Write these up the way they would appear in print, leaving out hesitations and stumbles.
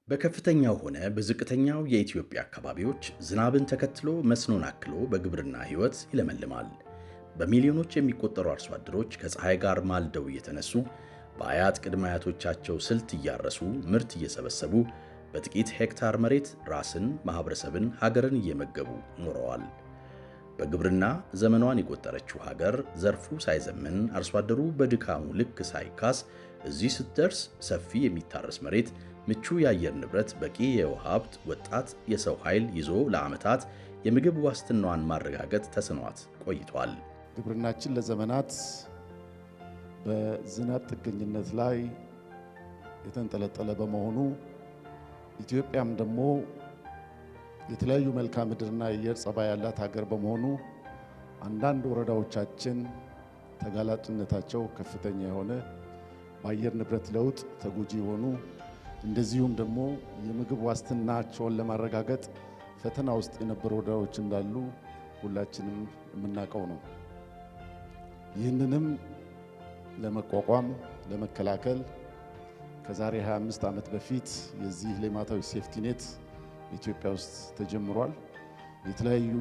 በከፍተኛው ሆነ በዝቅተኛው የኢትዮጵያ አካባቢዎች ዝናብን ተከትሎ መስኖን አክሎ በግብርና ሕይወት ይለመልማል። በሚሊዮኖች የሚቆጠሩ አርሶ አደሮች ከፀሐይ ጋር ማልደው እየተነሱ በአያት ቅድመ አያቶቻቸው ስልት እያረሱ ምርት እየሰበሰቡ በጥቂት ሄክታር መሬት ራስን፣ ማህበረሰብን፣ ሀገርን እየመገቡ ኖረዋል። በግብርና ዘመኗን የቆጠረችው ሀገር ዘርፉ ሳይዘምን አርሶ አደሩ በድካሙ ልክ ሳይካስ እዚህ ስትደርስ ሰፊ የሚታረስ መሬት፣ ምቹ የአየር ንብረት፣ በቂ የውሃ ሀብት፣ ወጣት የሰው ኃይል ይዞ ለዓመታት የምግብ ዋስትናዋን ማረጋገጥ ተስኗት ቆይቷል። ግብርናችን ለዘመናት በዝናብ ጥገኝነት ላይ የተንጠለጠለ በመሆኑ ኢትዮጵያም ደግሞ የተለያዩ መልክዓ ምድርና የአየር ጸባይ ያላት ሀገር በመሆኑ አንዳንድ ወረዳዎቻችን ተጋላጭነታቸው ከፍተኛ የሆነ በአየር ንብረት ለውጥ ተጎጂ የሆኑ እንደዚሁም ደግሞ የምግብ ዋስትናቸውን ለማረጋገጥ ፈተና ውስጥ የነበሩ ወረዳዎች እንዳሉ ሁላችንም የምናውቀው ነው። ይህንንም ለመቋቋም ለመከላከል ከዛሬ 25 ዓመት በፊት የዚህ ሌማታዊ ሴፍቲኔት ኢትዮጵያ ውስጥ ተጀምሯል። የተለያዩ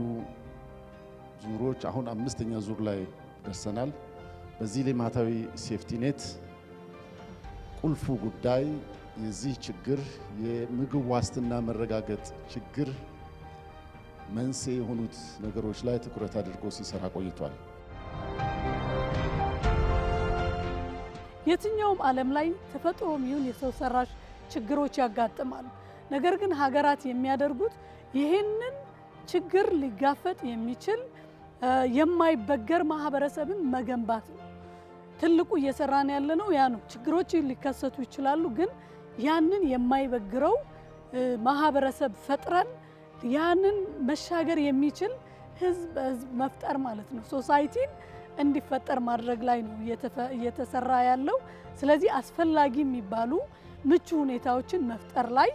ዙሮች አሁን 5ኛ ዙር ላይ ደርሰናል። በዚህ ሌማታዊ ሴፍቲኔት ቁልፉ ጉዳይ የዚህ ችግር የምግብ ዋስትና መረጋገጥ ችግር መንስኤ የሆኑት ነገሮች ላይ ትኩረት አድርጎ ሲሰራ ቆይቷል። የትኛውም ዓለም ላይ ተፈጥሮም ይሁን የሰው ሰራሽ ችግሮች ያጋጥማሉ። ነገር ግን ሀገራት የሚያደርጉት ይህንን ችግር ሊጋፈጥ የሚችል የማይበገር ማህበረሰብን መገንባት ነው። ትልቁ እየሰራን ያለነው ያ ነው። ችግሮች ሊከሰቱ ይችላሉ፣ ግን ያንን የማይበግረው ማህበረሰብ ፈጥረን ያንን መሻገር የሚችል ህዝብ መፍጠር ማለት ነው። ሶሳይቲን እንዲፈጠር ማድረግ ላይ ነው እየተሰራ ያለው። ስለዚህ አስፈላጊ የሚባሉ ምቹ ሁኔታዎችን መፍጠር ላይ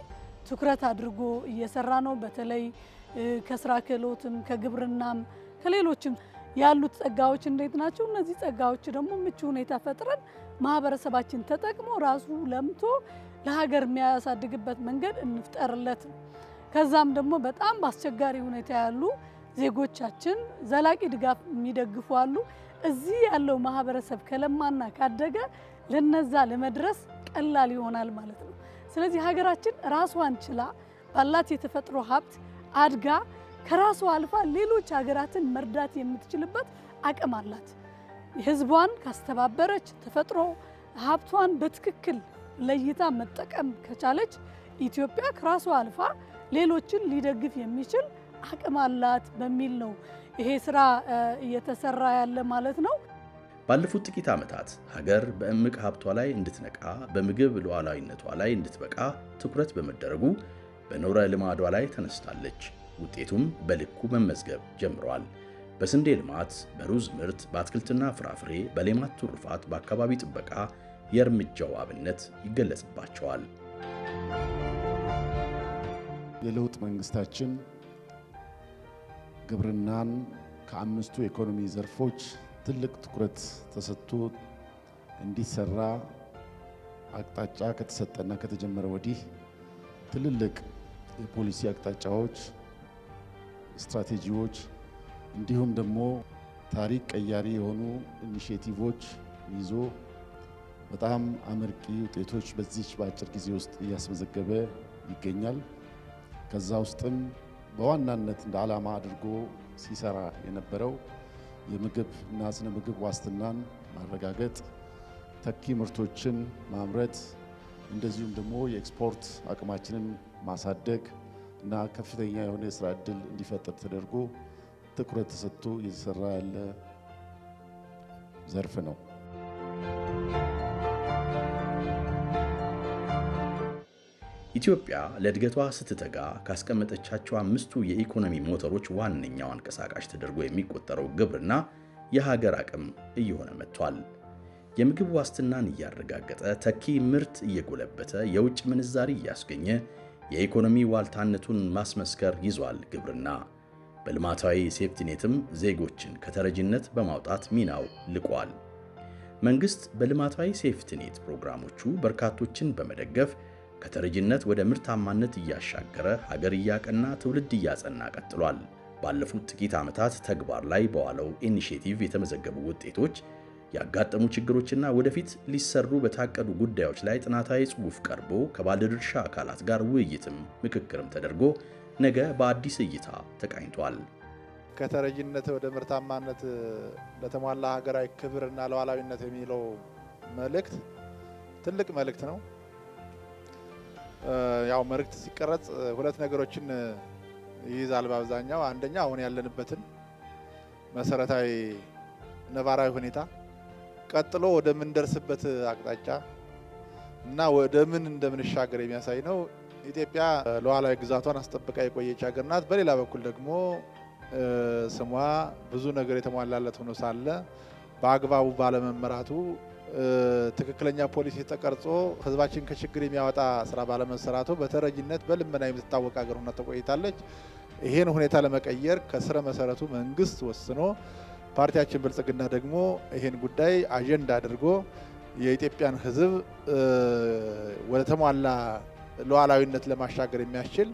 ትኩረት አድርጎ እየሰራ ነው። በተለይ ከስራ ክህሎትም ከግብርናም ከሌሎችም ያሉት ጸጋዎች እንዴት ናቸው? እነዚህ ጸጋዎች ደግሞ ምቹ ሁኔታ ፈጥረን ማህበረሰባችን ተጠቅሞ ራሱ ለምቶ ለሀገር የሚያሳድግበት መንገድ እንፍጠርለት። ከዛም ደግሞ በጣም በአስቸጋሪ ሁኔታ ያሉ ዜጎቻችን ዘላቂ ድጋፍ የሚደግፉ አሉ። እዚህ ያለው ማህበረሰብ ከለማና ካደገ ለነዛ ለመድረስ ቀላል ይሆናል ማለት ነው። ስለዚህ ሀገራችን ራሷን ችላ ባላት የተፈጥሮ ሀብት አድጋ ከራሷ አልፋ ሌሎች ሀገራትን መርዳት የምትችልበት አቅም አላት። ህዝቧን ካስተባበረች ተፈጥሮ ሀብቷን በትክክል ለይታ መጠቀም ከቻለች ኢትዮጵያ ከራሷ አልፋ ሌሎችን ሊደግፍ የሚችል አቅም አላት በሚል ነው ይሄ ስራ እየተሰራ ያለ ማለት ነው። ባለፉት ጥቂት ዓመታት ሀገር በእምቅ ሀብቷ ላይ እንድትነቃ በምግብ ሉዓላዊነቷ ላይ እንድትበቃ ትኩረት በመደረጉ በኖረ ልማዷ ላይ ተነስታለች። ውጤቱም በልኩ መመዝገብ ጀምሯል። በስንዴ ልማት፣ በሩዝ ምርት፣ በአትክልትና ፍራፍሬ፣ በሌማት ትሩፋት፣ በአካባቢ ጥበቃ የእርምጃው አብነት ይገለጽባቸዋል። የለውጥ መንግስታችን ግብርናን ከአምስቱ የኢኮኖሚ ዘርፎች ትልቅ ትኩረት ተሰጥቶ እንዲሰራ አቅጣጫ ከተሰጠና ከተጀመረ ወዲህ ትልልቅ የፖሊሲ አቅጣጫዎች፣ ስትራቴጂዎች እንዲሁም ደግሞ ታሪክ ቀያሪ የሆኑ ኢኒሼቲቮች ይዞ በጣም አመርቂ ውጤቶች በዚች በአጭር ጊዜ ውስጥ እያስመዘገበ ይገኛል። ከዛ ውስጥም በዋናነት እንደ ዓላማ አድርጎ ሲሰራ የነበረው የምግብ እና ስነ ምግብ ዋስትናን ማረጋገጥ፣ ተኪ ምርቶችን ማምረት፣ እንደዚሁም ደግሞ የኤክስፖርት አቅማችንን ማሳደግ እና ከፍተኛ የሆነ የስራ ዕድል እንዲፈጠር ተደርጎ ትኩረት ተሰጥቶ እየተሰራ ያለ ዘርፍ ነው። ኢትዮጵያ ለእድገቷ ስትተጋ ካስቀመጠቻቸው 5ቱ የኢኮኖሚ ሞተሮች ዋነኛው አንቀሳቃሽ ተደርጎ የሚቆጠረው ግብርና የሀገር አቅም እየሆነ መጥቷል። የምግብ ዋስትናን እያረጋገጠ ተኪ ምርት እየጎለበተ የውጭ ምንዛሪ እያስገኘ የኢኮኖሚ ዋልታነቱን ማስመስከር ይዟል ግብርና። በልማታዊ ሴፍቲኔትም ዜጎችን ከተረጂነት በማውጣት ሚናው ልቋል። መንግስት በልማታዊ ሴፍቲኔት ፕሮግራሞቹ በርካቶችን በመደገፍ ከተረጂነት ወደ ምርታማነት እያሻገረ ሀገር እያቀና ትውልድ እያጸና ቀጥሏል። ባለፉት ጥቂት ዓመታት ተግባር ላይ በዋለው ኢኒሼቲቭ የተመዘገቡ ውጤቶች፣ ያጋጠሙ ችግሮችና ወደፊት ሊሰሩ በታቀዱ ጉዳዮች ላይ ጥናታዊ ጽሑፍ ቀርቦ ከባለድርሻ አካላት ጋር ውይይትም ምክክርም ተደርጎ ነገ በአዲስ እይታ ተቃኝቷል። ከተረጂነት ወደ ምርታማነት ለተሟላ ሀገራዊ ክብርና ሉዓላዊነት የሚለው መልእክት ትልቅ መልእክት ነው። ያው መልእክት ሲቀረጽ ሁለት ነገሮችን ይይዛል በአብዛኛው። አንደኛ አሁን ያለንበትን መሰረታዊ ነባራዊ ሁኔታ፣ ቀጥሎ ወደ ምን ደርስበት አቅጣጫ እና ወደ ምን እንደምንሻገር የሚያሳይ ነው። ኢትዮጵያ ሉዓላዊ ግዛቷን አስጠብቃ የቆየች ሀገር ናት። በሌላ በኩል ደግሞ ስሟ ብዙ ነገር የተሟላለት ሆኖ ሳለ በአግባቡ ባለመመራቱ ትክክለኛ ፖሊሲ ተቀርጾ ህዝባችን ከችግር የሚያወጣ ስራ ባለመሰራቱ በተረጂነት በልመና የምትታወቅ ሀገር ሆና ተቆይታለች። ይሄን ሁኔታ ለመቀየር ከስረ መሰረቱ መንግስት ወስኖ ፓርቲያችን ብልጽግና ደግሞ ይሄን ጉዳይ አጀንዳ አድርጎ የኢትዮጵያን ህዝብ ወደ ተሟላ ሉዓላዊነት ለማሻገር የሚያስችል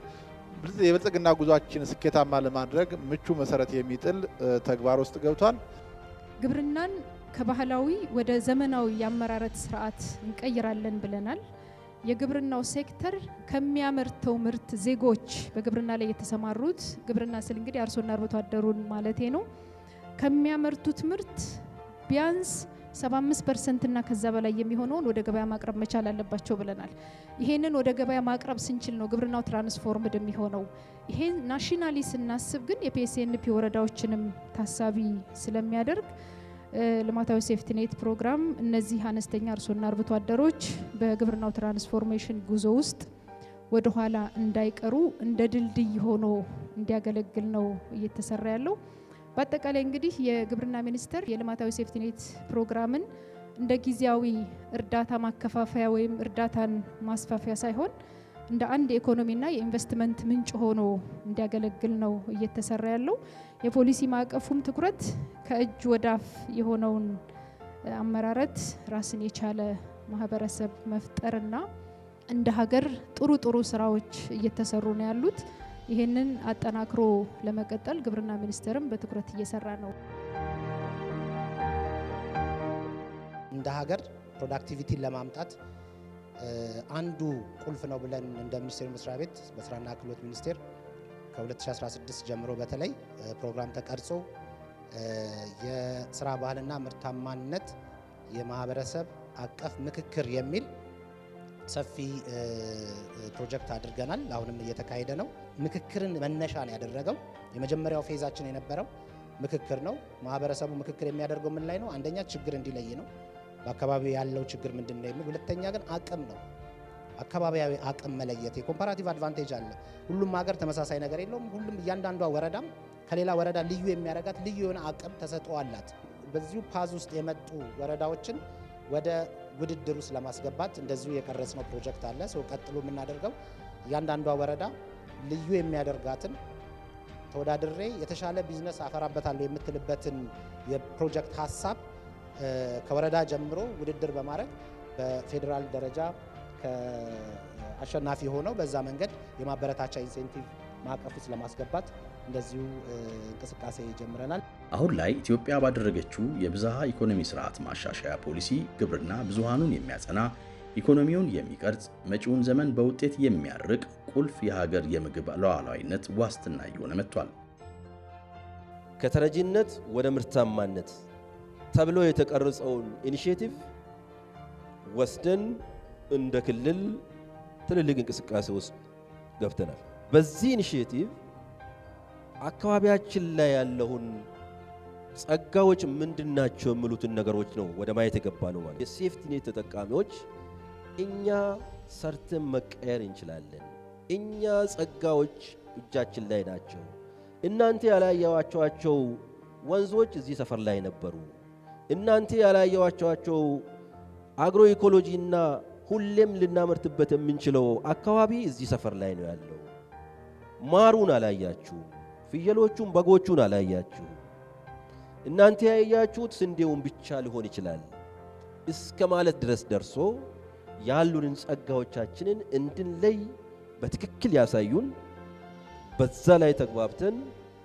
የብልጽግና ጉዟችን ስኬታማ ለማድረግ ምቹ መሰረት የሚጥል ተግባር ውስጥ ገብቷል። ግብርናን ከባህላዊ ወደ ዘመናዊ የአመራረት ስርዓት እንቀይራለን ብለናል። የግብርናው ሴክተር ከሚያመርተው ምርት ዜጎች በግብርና ላይ የተሰማሩት ግብርና ስል እንግዲህ አርሶና አርብቶ አደሩን ማለቴ ነው ከሚያመርቱት ምርት ቢያንስ 75% እና ከዛ በላይ የሚሆነውን ወደ ገበያ ማቅረብ መቻል አለባቸው ብለናል። ይሄንን ወደ ገበያ ማቅረብ ስንችል ነው ግብርናው ትራንስፎርምድ የሚሆነው። ይሄን ናሽናሊ ስናስብ ግን የፒኤስኤንፒ ወረዳዎችንም ታሳቢ ስለሚያደርግ ልማታዊ ሴፍቲኔት ፕሮግራም እነዚህ አነስተኛ አርሶና አርብቶ አደሮች በግብርናው ትራንስፎርሜሽን ጉዞ ውስጥ ወደ ኋላ እንዳይቀሩ እንደ ድልድይ ሆኖ እንዲያገለግል ነው እየተሰራ ያለው። በአጠቃላይ እንግዲህ የግብርና ሚኒስቴር የልማታዊ ሴፍቲኔት ፕሮግራምን እንደ ጊዜያዊ እርዳታ ማከፋፈያ ወይም እርዳታን ማስፋፊያ ሳይሆን እንደ አንድ የኢኮኖሚና የኢንቨስትመንት ምንጭ ሆኖ እንዲያገለግል ነው እየተሰራ ያለው። የፖሊሲ ማዕቀፉም ትኩረት ከእጅ ወዳፍ የሆነውን አመራረት ራስን የቻለ ማህበረሰብ መፍጠርና እንደ ሀገር ጥሩ ስራዎች እየተሰሩ ነው ያሉት። ይሄንን አጠናክሮ ለመቀጠል ግብርና ሚኒስቴርም በትኩረት እየሰራ ነው። እንደ ሀገር ፕሮዳክቲቪቲን ለማምጣት አንዱ ቁልፍ ነው ብለን እንደ ሚኒስቴር መስሪያ ቤት በስራና ክህሎት ሚኒስቴር ከ2016 ጀምሮ በተለይ ፕሮግራም ተቀርጾ የስራ ባህልና ምርታማነት የማህበረሰብ አቀፍ ምክክር የሚል ሰፊ ፕሮጀክት አድርገናል። አሁንም እየተካሄደ ነው። ምክክርን መነሻን ያደረገው የመጀመሪያው ፌዛችን የነበረው ምክክር ነው። ማህበረሰቡ ምክክር የሚያደርገው ምን ላይ ነው? አንደኛ ችግር እንዲለይ ነው፣ በአካባቢው ያለው ችግር ምንድነው የሚል። ሁለተኛ ግን አቅም ነው፣ አካባቢያዊ አቅም መለየት። የኮምፓራቲቭ አድቫንቴጅ አለ። ሁሉም ሀገር ተመሳሳይ ነገር የለውም። ሁሉም እያንዳንዷ ወረዳም ከሌላ ወረዳ ልዩ የሚያደርጋት ልዩ የሆነ አቅም ተሰጥኦ አላት። በዚሁ ፓዝ ውስጥ የመጡ ወረዳዎችን ወደ ውድድር ውስጥ ለማስገባት እንደዚሁ የቀረጽነው ፕሮጀክት አለ። ሰው ቀጥሎ የምናደርገው እያንዳንዷ ወረዳ ልዩ የሚያደርጋትን ተወዳድሬ የተሻለ ቢዝነስ አፈራበታለሁ የምትልበትን የፕሮጀክት ሀሳብ ከወረዳ ጀምሮ ውድድር በማድረግ በፌዴራል ደረጃ አሸናፊ ሆነው በዛ መንገድ የማበረታቻ ኢንሴንቲቭ ማዕቀፍ ውስጥ ለማስገባት እንደዚሁ እንቅስቃሴ ጀምረናል። አሁን ላይ ኢትዮጵያ ባደረገችው የብዝሃ ኢኮኖሚ ስርዓት ማሻሻያ ፖሊሲ ግብርና ብዙሃኑን የሚያጸና፣ ኢኮኖሚውን የሚቀርጽ፣ መጪውን ዘመን በውጤት የሚያርቅ ቁልፍ የሀገር የምግብ ሉዓላዊነት ዋስትና እየሆነ መጥቷል። ከተረጂነት ወደ ምርታማነት ተብሎ የተቀረጸውን ኢኒሼቲቭ ወስደን እንደ ክልል ትልልቅ እንቅስቃሴ ውስጥ ገብተናል። በዚህ ኢኒሼቲቭ አካባቢያችን ላይ ያለውን ጸጋዎች ምንድናቸው የሚሉትን ነገሮች ነው ወደ ማየት የገባ ነው ማለት። የሴፍቲኔት ተጠቃሚዎች እኛ ሰርተን መቀየር እንችላለን። እኛ ጸጋዎች እጃችን ላይ ናቸው። እናንተ ያላያዋቸዋቸው ወንዞች እዚህ ሰፈር ላይ ነበሩ። እናንተ ያላያዋቸዋቸው አግሮ ኢኮሎጂና ሁሌም ልናመርትበት የምንችለው አካባቢ እዚህ ሰፈር ላይ ነው ያለው። ማሩን አላያችሁ፣ ፍየሎቹን በጎቹን አላያችሁ። እናንተ ያያችሁት ስንዴውን ብቻ ሊሆን ይችላል እስከ ማለት ድረስ ደርሶ ያሉንን ጸጋዎቻችንን እንድንለይ በትክክል ያሳዩን፣ በዛ ላይ ተግባብተን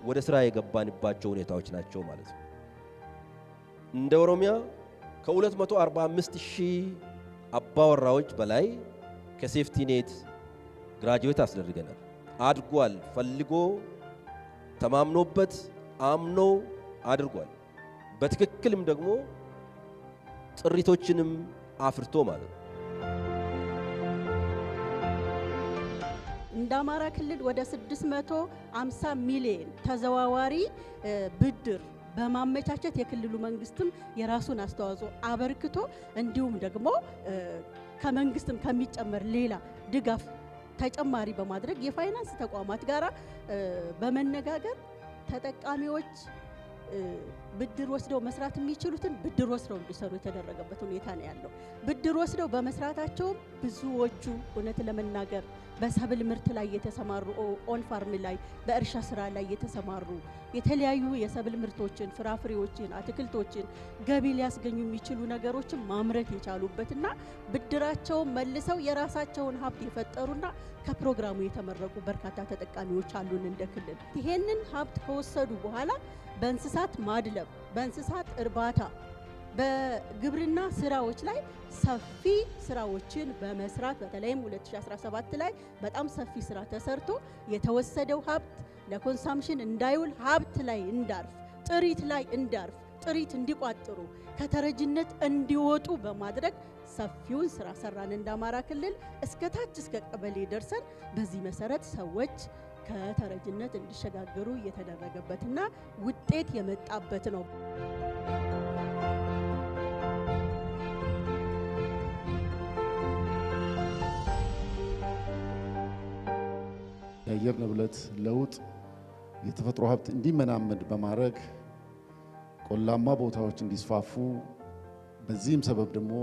ወደ ስራ የገባንባቸው ሁኔታዎች ናቸው ማለት ነው። እንደ ኦሮሚያ ከ245,000 አባወራዎች በላይ ከሴፍቲ ኔት ግራጁዌት አስደርገናል። አድጓል። ፈልጎ ተማምኖበት አምኖ አድርጓል። በትክክልም ደግሞ ጥሪቶችንም አፍርቶ ማለት ነው። እንደ አማራ ክልል ወደ 650 ሚሊዮን ተዘዋዋሪ ብድር በማመቻቸት የክልሉ መንግስትም የራሱን አስተዋጽኦ አበርክቶ እንዲሁም ደግሞ ከመንግስትም ከሚጨመር ሌላ ድጋፍ ተጨማሪ በማድረግ የፋይናንስ ተቋማት ጋራ በመነጋገር ተጠቃሚዎች ብድር ወስደው መስራት የሚችሉትን ብድር ወስደው እንዲሰሩ የተደረገበት ሁኔታ ነው ያለው። ብድር ወስደው በመስራታቸው ብዙዎቹ እውነት ለመናገር በሰብል ምርት ላይ የተሰማሩ ኦን ፋርም ላይ በእርሻ ስራ ላይ የተሰማሩ የተለያዩ የሰብል ምርቶችን፣ ፍራፍሬዎችን፣ አትክልቶችን ገቢ ሊያስገኙ የሚችሉ ነገሮችን ማምረት የቻሉበትና ብድራቸውን መልሰው የራሳቸውን ሀብት የፈጠሩና ከፕሮግራሙ የተመረቁ በርካታ ተጠቃሚዎች አሉን እንደ ክልል። ይሄንን ሀብት ከወሰዱ በኋላ በእንስሳት ማድለብ፣ በእንስሳት እርባታ፣ በግብርና ስራዎች ላይ ሰፊ ስራዎችን በመስራት በተለይም 2017 ላይ በጣም ሰፊ ስራ ተሰርቶ የተወሰደው ሀብት ለኮንሳምሽን እንዳይውል ሀብት ላይ እንዳርፍ፣ ጥሪት ላይ እንዳርፍ፣ ጥሪት እንዲቋጥሩ፣ ከተረጅነት እንዲወጡ በማድረግ ሰፊውን ስራ ሰራን እንደ አማራ ክልል እስከ ታች እስከ ቀበሌ ደርሰን በዚህ መሰረት ሰዎች ከተረጅነት እንዲሸጋገሩ እየተደረገበትና ውጤት የመጣበት ነው። የአየር ንብረት ለውጥ የተፈጥሮ ሀብት እንዲመናመድ በማድረግ ቆላማ ቦታዎች እንዲስፋፉ፣ በዚህም ሰበብ ደግሞ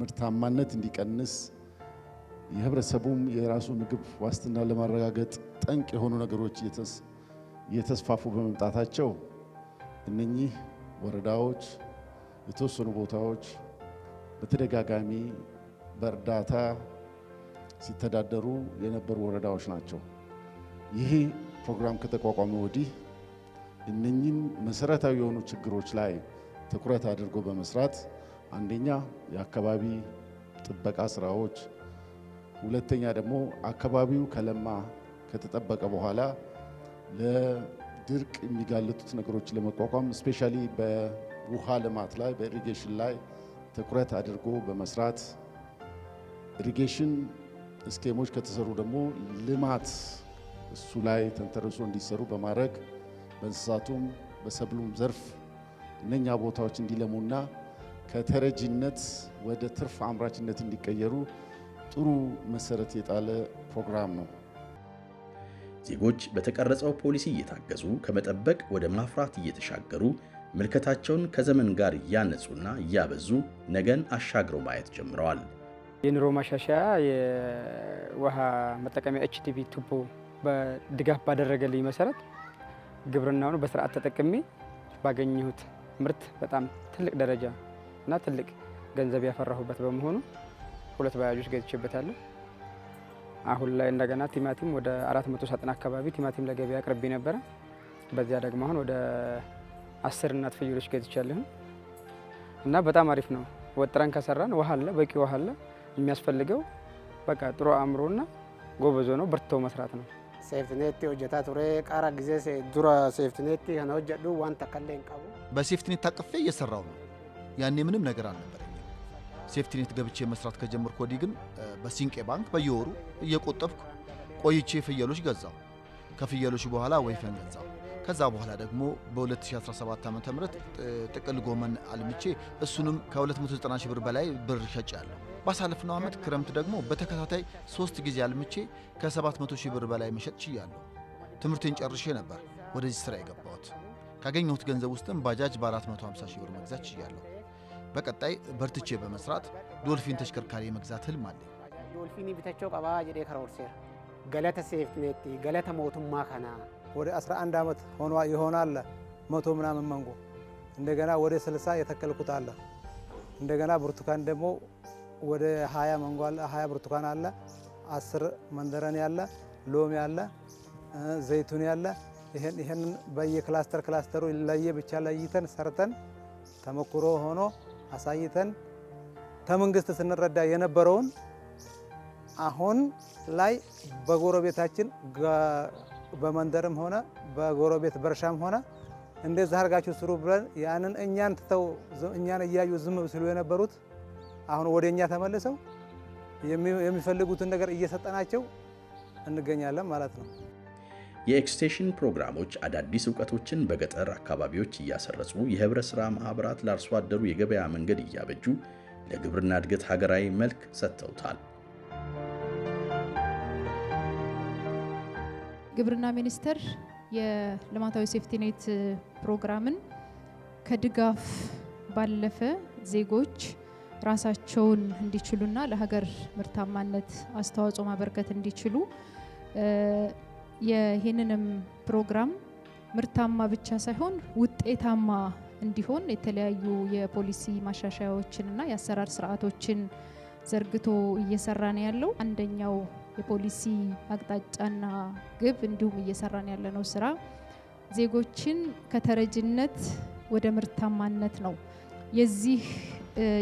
ምርታማነት እንዲቀንስ፣ የህብረተሰቡም የራሱ ምግብ ዋስትና ለማረጋገጥ ጠንቅ የሆኑ ነገሮች እየተስፋፉ በመምጣታቸው እነኚህ ወረዳዎች የተወሰኑ ቦታዎች በተደጋጋሚ በእርዳታ ሲተዳደሩ የነበሩ ወረዳዎች ናቸው። ይህ ፕሮግራም ከተቋቋመ ወዲህ እነኚህን መሰረታዊ የሆኑ ችግሮች ላይ ትኩረት አድርጎ በመስራት አንደኛ የአካባቢ ጥበቃ ስራዎች፣ ሁለተኛ ደግሞ አካባቢው ከለማ ከተጠበቀ በኋላ ለድርቅ የሚጋለጡት ነገሮች ለመቋቋም ስፔሻሊ በውሃ ልማት ላይ በኢሪጌሽን ላይ ትኩረት አድርጎ በመስራት ኢሪጌሽን ስኬሞች ከተሰሩ ደግሞ ልማት እሱ ላይ ተንተርሶ እንዲሰሩ በማድረግ በእንስሳቱም በሰብሉም ዘርፍ እነኛ ቦታዎች እንዲለሙና ከተረጂነት ወደ ትርፍ አምራችነት እንዲቀየሩ ጥሩ መሰረት የጣለ ፕሮግራም ነው። ዜጎች በተቀረጸው ፖሊሲ እየታገዙ ከመጠበቅ ወደ ማፍራት እየተሻገሩ ምልከታቸውን ከዘመን ጋር እያነጹና እያበዙ ነገን አሻግረው ማየት ጀምረዋል። የኑሮ ማሻሻያ የውሃ መጠቀሚያ ኤችቲቪ ቱቦ በድጋፍ ባደረገልኝ መሰረት ግብርናውን በስርዓት ተጠቅሜ ባገኘሁት ምርት በጣም ትልቅ ደረጃ እና ትልቅ ገንዘብ ያፈራሁበት በመሆኑ 2 ባጃጆች ገዝቼበታለሁ። አሁን ላይ እንደገና ቲማቲም ወደ 400 ሳጥን አካባቢ ቲማቲም ለገበያ አቅርቤ ነበረ። በዚያ ደግሞ አሁን ወደ 10 እናት ፍየሎች ገዝቻለሁ እና በጣም አሪፍ ነው። ወጥረን ከሰራን ውሃ አለ፣ በቂ ውሃ አለ። የሚያስፈልገው በቃ ጥሩ አእምሮና ጎበዞ ነው፣ በርተው መስራት ነው። ሴፍቲኔት ሆጀታ ቱሬ ቃራ ጊዜ ዱራ ሴፍቲኔት ከነ ሆጀዱ ዋንተ ከለኝ ቀቡ በሴፍቲኔት ታቅፌ እየሰራው ነው። ያኔ ምንም ነገር አልነበረኝም። ሴፍቲኔት ገብቼ መስራት ከጀመርኩ ወዲህ ግን በሲንቄ ባንክ በየወሩ እየቆጠብኩ ቆይቼ ፍየሎች ገዛው። ከፍየሎች በኋላ ወይፈን ገዛው። ከዛ በኋላ ደግሞ በ2017 ዓ.ም ጥቅል ጎመን አልምቼ እሱንም ከ290 ሺህ ብር በላይ ብር ሸጫለሁ። ባሳለፍነው ዓመት ክረምት ደግሞ በተከታታይ 3 ጊዜ አልምቼ ከ700 ሺህ ብር በላይ መሸጥ ችያለሁ። ትምህርቴን ጨርሼ ነበር ወደዚህ ስራ የገባሁት። ካገኘሁት ገንዘብ ውስጥም ባጃጅ በ450 ሺህ ብር መግዛት ችያለሁ። በቀጣይ በርትቼ በመስራት ዶልፊን ተሽከርካሪ መግዛት ህልም አለኝ። ዶልፊኒ ቢተቸው ቀባ ጀዴ ከሮርሴር ገለተ ሴፍቲኔት ገለተ ሞቱማ ከና ወደ 11 ዓመት ሆኖ ይሆናል 100 ምናምን መንጎ እንደገና ወደ 60 የተከልኩት አለ። እንደገና ብርቱካን ደግሞ ወደ 20 መንጎ አለ፣ 20 ብርቱካን አለ፣ 10 መንደረን ያለ፣ ሎሚ ያለ፣ ዘይቱን ያለ። ይሄን በየክላስተሩ ለየብቻ ለይተን ሰርተን ተሞክሮ ሆኖ አሳይተን ከመንግስት ስንረዳ የነበረውን አሁን ላይ በጎረቤታችን በመንደርም ሆነ በጎረቤት በርሻም ሆነ እንደዛ አድርጋችሁ ስሩ ብለን ያንን እኛን ትተው እኛን እያዩ ዝም ሲሉ የነበሩት አሁን ወደኛ ተመልሰው የሚፈልጉትን ነገር እየሰጠናቸው እንገኛለን ማለት ነው። የኤክስቴንሽን ፕሮግራሞች አዳዲስ እውቀቶችን በገጠር አካባቢዎች እያሰረጹ የህብረት ሥራ ማኅበራት ለአርሶ አደሩ የገበያ መንገድ እያበጁ ለግብርና እድገት ሀገራዊ መልክ ሰጥተውታል። ግብርና ሚኒስቴር የልማታዊ ሴፍቲኔት ፕሮግራምን ከድጋፍ ባለፈ ዜጎች ራሳቸውን እንዲችሉና ለሀገር ምርታማነት አስተዋጽኦ ማበርከት እንዲችሉ ይህንንም ፕሮግራም ምርታማ ብቻ ሳይሆን ውጤታማ እንዲሆን የተለያዩ የፖሊሲ ማሻሻያዎችንና የአሰራር ስርዓቶችን ዘርግቶ እየሰራ ነው ያለው። አንደኛው የፖሊሲ አቅጣጫና ግብ እንዲሁም እየሰራን ያለነው ስራ ዜጎችን ከተረጅነት ወደ ምርታማነት ነው። የዚህ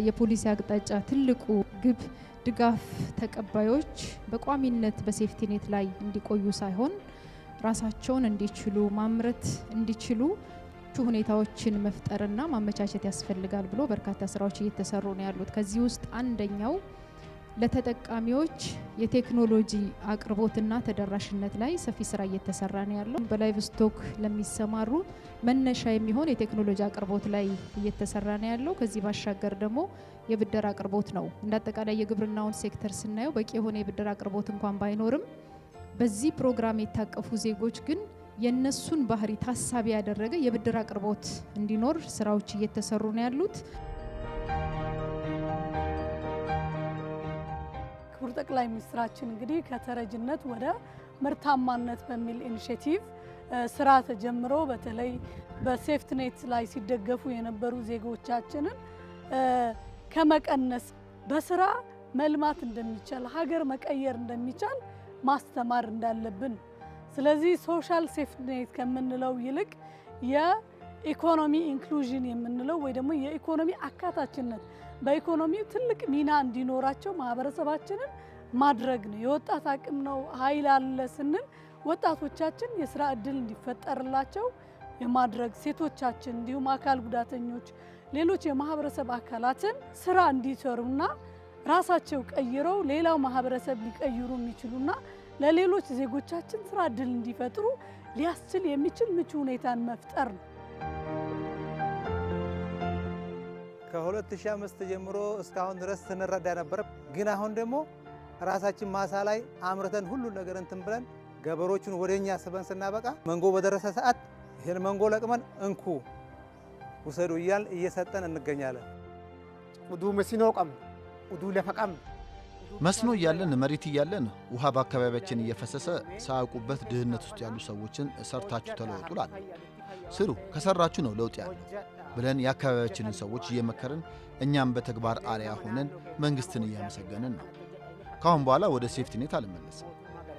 የፖሊሲ አቅጣጫ ትልቁ ግብ ድጋፍ ተቀባዮች በቋሚነት በሴፍቲኔት ላይ እንዲቆዩ ሳይሆን ራሳቸውን እንዲችሉ ማምረት እንዲችሉ ሁኔታዎችን መፍጠርና ማመቻቸት ያስፈልጋል ብሎ በርካታ ስራዎች እየተሰሩ ነው ያሉት። ከዚህ ውስጥ አንደኛው ለተጠቃሚዎች የቴክኖሎጂ አቅርቦትና ተደራሽነት ላይ ሰፊ ስራ እየተሰራ ነው ያለው። በላይቭ ስቶክ ለሚሰማሩ መነሻ የሚሆን የቴክኖሎጂ አቅርቦት ላይ እየተሰራ ነው ያለው። ከዚህ ባሻገር ደግሞ የብድር አቅርቦት ነው። እንዳጠቃላይ የግብርናውን ሴክተር ስናየው በቂ የሆነ የብድር አቅርቦት እንኳን ባይኖርም በዚህ ፕሮግራም የታቀፉ ዜጎች ግን የነሱን ባህሪ ታሳቢ ያደረገ የብድር አቅርቦት እንዲኖር ስራዎች እየተሰሩ ነው ያሉት። ክቡር ጠቅላይ ሚኒስትራችን እንግዲህ ከተረጅነት ወደ ምርታማነት በሚል ኢኒሼቲቭ ስራ ተጀምሮ በተለይ በሴፍትኔት ላይ ሲደገፉ የነበሩ ዜጎቻችንን ከመቀነስ በስራ መልማት እንደሚቻል ሀገር መቀየር እንደሚቻል ማስተማር እንዳለብን። ስለዚህ ሶሻል ሴፍትኔት ከምንለው ይልቅ የኢኮኖሚ ኢንክሉዥን የምንለው ወይ ደግሞ የኢኮኖሚ አካታችነት በኢኮኖሚው ትልቅ ሚና እንዲኖራቸው ማህበረሰባችንን ማድረግ ነው። የወጣት አቅም ነው ኃይል አለ ስንል ወጣቶቻችን የስራ እድል እንዲፈጠርላቸው የማድረግ ሴቶቻችን፣ እንዲሁም አካል ጉዳተኞች፣ ሌሎች የማህበረሰብ አካላትን ስራ እንዲሰሩና ራሳቸው ቀይረው ሌላው ማህበረሰብ ሊቀይሩ የሚችሉና ለሌሎች ዜጎቻችን ስራ እድል እንዲፈጥሩ ሊያስችል የሚችል ምቹ ሁኔታን መፍጠር ነው። ከ2005 ጀምሮ እስካሁን ድረስ ስንረዳ ነበር። ግን አሁን ደግሞ ራሳችን ማሳ ላይ አምርተን ሁሉ ነገር እንትን ብለን ገበሮቹን ወደኛ ስበን ስናበቃ መንጎ በደረሰ ሰዓት ይሄን መንጎ ለቅመን እንኩ ውሰዱ እያል እየሰጠን እንገኛለን። ኡዱ መስኖ ቀም ኡዱ ለፈቀም መስኖ እያለን መሬት እያለን ውሃ በአካባቢያችን እየፈሰሰ ሳያውቁበት ድህነት ውስጥ ያሉ ሰዎችን ሰርታችሁ ተለወጡ ላለ ስሩ ከሰራችሁ ነው ለውጥ ያለው ብለን የአካባቢያችንን ሰዎች እየመከርን እኛም በተግባር አርያ ሆነን መንግስትን እያመሰገንን ነው። ካሁን በኋላ ወደ ሴፍቲኔት አልመለስም።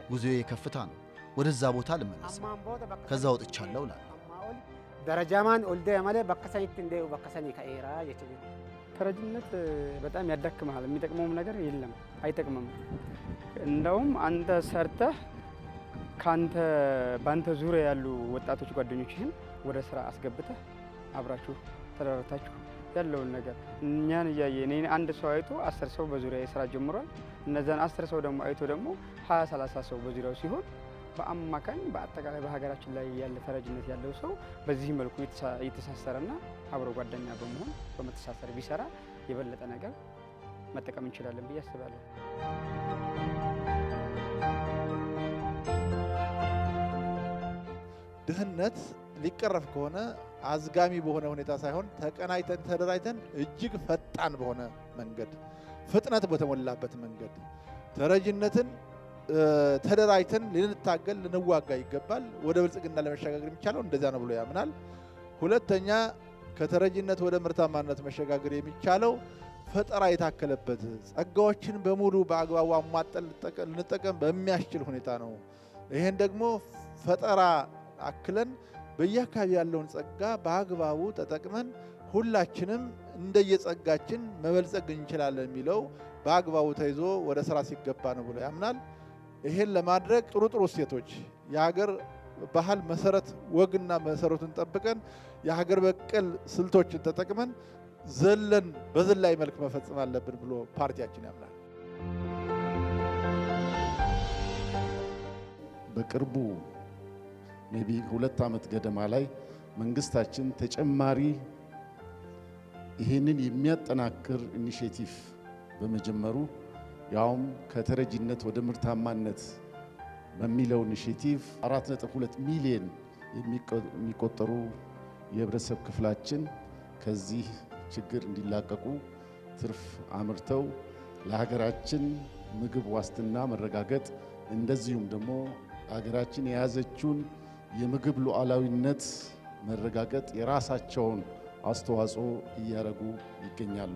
ጉዞዬ የከፍታ ነው። ወደዛ ቦታ አልመለስም። ከዛ ወጥቻለሁ ላለ ደረጃማን ኦልደ ያማለ በከሰኒት እንደው በከሰኒ ከኤራ የችል ተረጅነት በጣም ያዳክማል። የሚጠቅመውም ነገር የለም፣ አይጠቅምም። እንደውም አንተ ሰርተህ በአንተ ዙሪያ ያሉ ወጣቶች ጓደኞችህን ወደ ስራ አስገብተህ አብራችሁ ተደራርታችሁ ያለውን ነገር እኛን እያየ እኔ አንድ ሰው አይቶ 10 ሰው በዙሪያ ስራ ጀምሯል። እነዛን 10 ሰው ደግሞ አይቶ ደግሞ 20-30 ሰው በዙሪያው ሲሆን በአማካኝ በአጠቃላይ በሀገራችን ላይ ያለ ተረጅነት ያለው ሰው በዚህ መልኩ የተሳሰረና አብሮ ጓደኛ በመሆን በመተሳሰር ቢሰራ የበለጠ ነገር መጠቀም እንችላለን ብዬ አስባለሁ። ድህነት ሊቀረፍ ከሆነ አዝጋሚ በሆነ ሁኔታ ሳይሆን ተቀናይተን ተደራጅተን እጅግ ፈጣን በሆነ መንገድ፣ ፍጥነት በተሞላበት መንገድ ተረጅነትን ተደራጅተን ልንታገል ልንዋጋ ይገባል። ወደ ብልጽግና ለመሸጋገር የሚቻለው እንደዛ ነው ብሎ ያምናል። ሁለተኛ ከተረጅነት ወደ ምርታማነት መሸጋገር የሚቻለው ፈጠራ የታከለበት ጸጋዎችን በሙሉ በአግባቡ አሟጠን ልንጠቀም በሚያስችል ሁኔታ ነው። ይሄን ደግሞ ፈጠራ አክለን በየአካባቢ ያለውን ጸጋ በአግባቡ ተጠቅመን ሁላችንም እንደየጸጋችን መበልጸግ እንችላለን የሚለው በአግባቡ ተይዞ ወደ ስራ ሲገባ ነው ብሎ ያምናል። ይሄን ለማድረግ ጥሩ ጥሩ እሴቶች የሀገር ባህል መሰረት ወግና መሰረቱን ጠብቀን የሀገር በቀል ስልቶችን ተጠቅመን ዘለን በዝላይ መልክ መፈጸም አለብን ብሎ ፓርቲያችን ያምናል። በቅርቡ ሜቢ 2 ዓመት ገደማ ላይ መንግስታችን ተጨማሪ ይህንን የሚያጠናክር ኢኒሼቲቭ በመጀመሩ ያውም ከተረጂነት ወደ ምርታማነት በሚለው ኢኒሼቲቭ 4.2 ሚሊዮን የሚቆጠሩ የህብረተሰብ ክፍላችን ከዚህ ችግር እንዲላቀቁ ትርፍ አምርተው ለሀገራችን ምግብ ዋስትና መረጋገጥ እንደዚሁም ደግሞ ሀገራችን የያዘችውን የምግብ ሉዓላዊነት መረጋገጥ የራሳቸውን አስተዋጽኦ እያደረጉ ይገኛሉ።